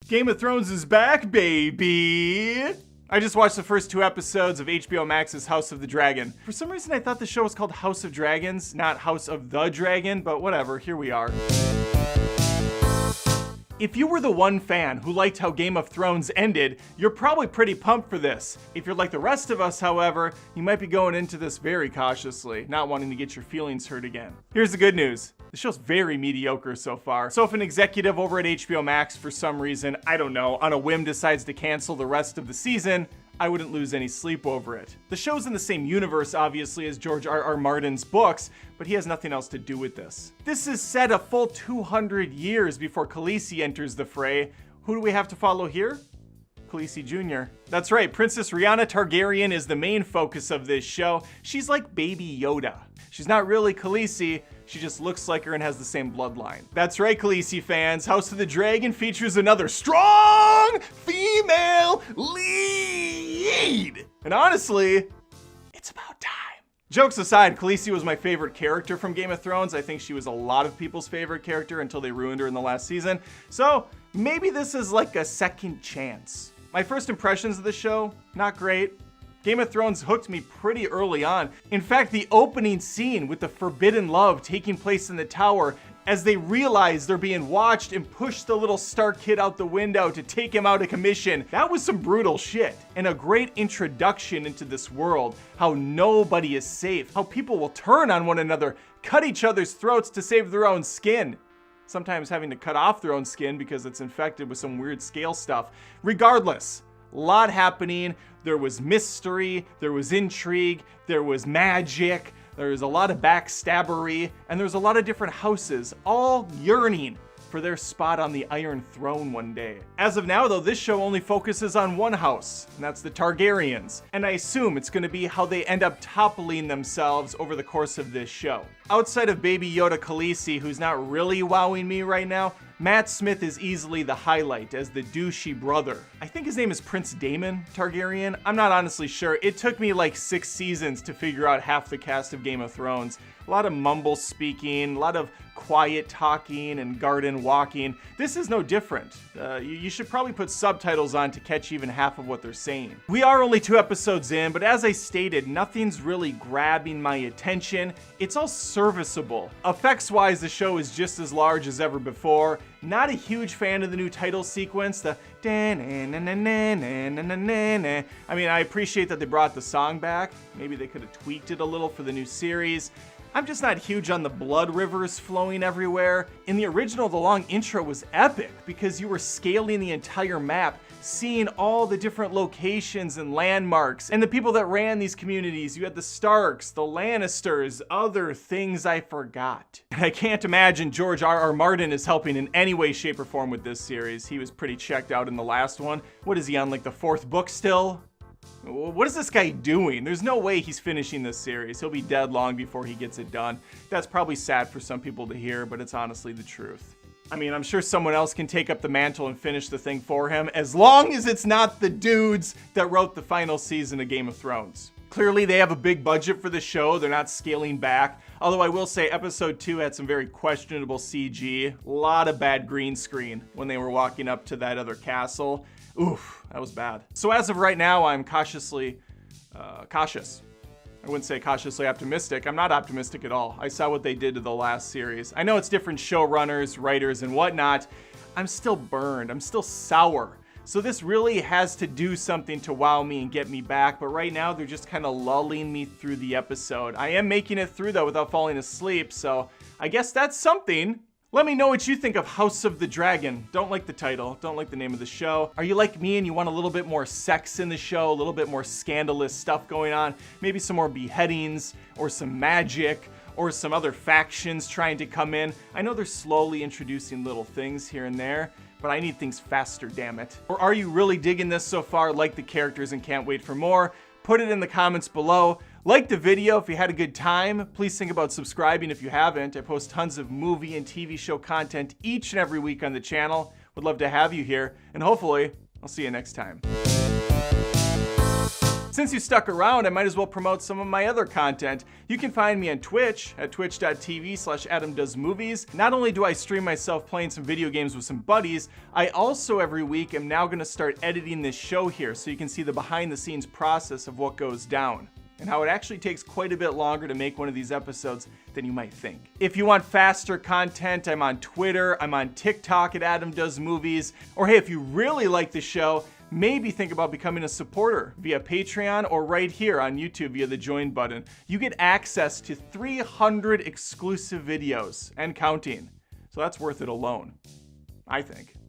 Game of Thrones is back, baby! I just watched the first 2 episodes of HBO Max's House of the Dragon. For some reason, I thought the show was called House of Dragons, not House of the Dragon, but whatever, here we are. If you were the one fan who liked how Game of Thrones ended, you're probably pretty pumped for this. If you're like the rest of us, however, you might be going into this very cautiously, not wanting to get your feelings hurt again. Here's the good news. The show's very mediocre so far. So if an executive over at HBO Max, for some reason, I don't know, on a whim decides to cancel the rest of the season, I wouldn't lose any sleep over it. The show's in the same universe, obviously, as George R.R. Martin's books, but he has nothing else to do with this. This is set a full 200 years before Khaleesi enters the fray. Who do we have to follow here? Khaleesi Jr. That's right, Princess Rhaena Targaryen is the main focus of this show. She's like Baby Yoda. She's not really Khaleesi, she just looks like her and has the same bloodline. That's right, Khaleesi fans, House of the Dragon features another strong female lead! And honestly, it's about time. Jokes aside, Khaleesi was my favorite character from Game of Thrones. I think she was a lot of people's favorite character until they ruined her in the last season. So maybe this is like a second chance. My first impressions of the show, not great. Game of Thrones hooked me pretty early on. In fact, the opening scene with the forbidden love taking place in the tower as they realize they're being watched and push the little Stark kid out the window to take him out of commission. That was some brutal shit. And a great introduction into this world, how nobody is safe, how people will turn on one another, cut each other's throats to save their own skin. Sometimes having to cut off their own skin because it's infected with some weird scale stuff. Regardless, a lot happening. There was mystery, there was intrigue, there was magic, there was a lot of backstabbery, and there's a lot of different houses, all yearning for their spot on the Iron Throne one day. As of now, though, this show only focuses on one house, and that's the Targaryens. And I assume it's gonna be how they end up toppling themselves over the course of this show. Outside of Baby Yoda Khaleesi, who's not really wowing me right now, Matt Smith is easily the highlight as the douchey brother. I think his name is Prince Daemon Targaryen. I'm not honestly sure. It took me like 6 seasons to figure out half the cast of Game of Thrones. A lot of mumble speaking, a lot of quiet talking and garden walking. This is no different. You should probably put subtitles on to catch even half of what they're saying. We are only 2 episodes in, but as I stated, nothing's really grabbing my attention. It's all serviceable. Effects-wise, the show is just as large as ever before. Not a huge fan of the new title sequence, the I mean, I appreciate that they brought the song back. Maybe they could have tweaked it a little for the new series. I'm just not huge on the blood rivers flowing everywhere. In the original, the long intro was epic because you were scaling the entire map, seeing all the different locations and landmarks, and the people that ran these communities. You had the Starks, the Lannisters, other things I forgot. And I can't imagine George R.R. Martin is helping in any way, shape, or form with this series. He was pretty checked out in the last one. What is he on, like the 4th book still? What is this guy doing? There's no way he's finishing this series. He'll be dead long before he gets it done. That's probably sad for some people to hear, but it's honestly the truth. I mean, I'm sure someone else can take up the mantle and finish the thing for him, as long as it's not the dudes that wrote the final season of Game of Thrones. Clearly, they have a big budget for the show. They're not scaling back. Although I will say episode 2 had some very questionable CG. A lot of bad green screen when they were walking up to that other castle. Oof, that was bad. So as of right now, I'm cautiously cautious. I wouldn't say cautiously optimistic. I'm not optimistic at all. I saw what they did to the last series. I know it's different showrunners, writers, and whatnot. I'm still burned. I'm still sour. So this really has to do something to wow me and get me back, but right now they're just kind of lulling me through the episode. I am making it through though without falling asleep, so I guess that's something. Let me know what you think of House of the Dragon. Don't like the title, don't like the name of the show. Are you like me and you want a little bit more sex in the show, a little bit more scandalous stuff going on? Maybe some more beheadings or some magic or some other factions trying to come in. I know they're slowly introducing little things here and there, but I need things faster, damn it. Or are you really digging this so far, like the characters and can't wait for more? Put it in the comments below. Like the video if you had a good time. Please think about subscribing if you haven't. I post tons of movie and TV show content each and every week on the channel. Would love to have you here, and hopefully, I'll see you next time. Since you stuck around, I might as well promote some of my other content. You can find me on Twitch at twitch.tv/AdamDoesMovies. Not only do I stream myself playing some video games with some buddies, I also every week am now going to start editing this show here so you can see the behind the scenes process of what goes down, and how it actually takes quite a bit longer to make one of these episodes than you might think. If you want faster content, I'm on Twitter, I'm on TikTok at AdamDoesMovies, or hey, if you really like the show, maybe think about becoming a supporter via Patreon or right here on YouTube via the join button. You get access to 300 exclusive videos and counting, so that's worth it alone, I think.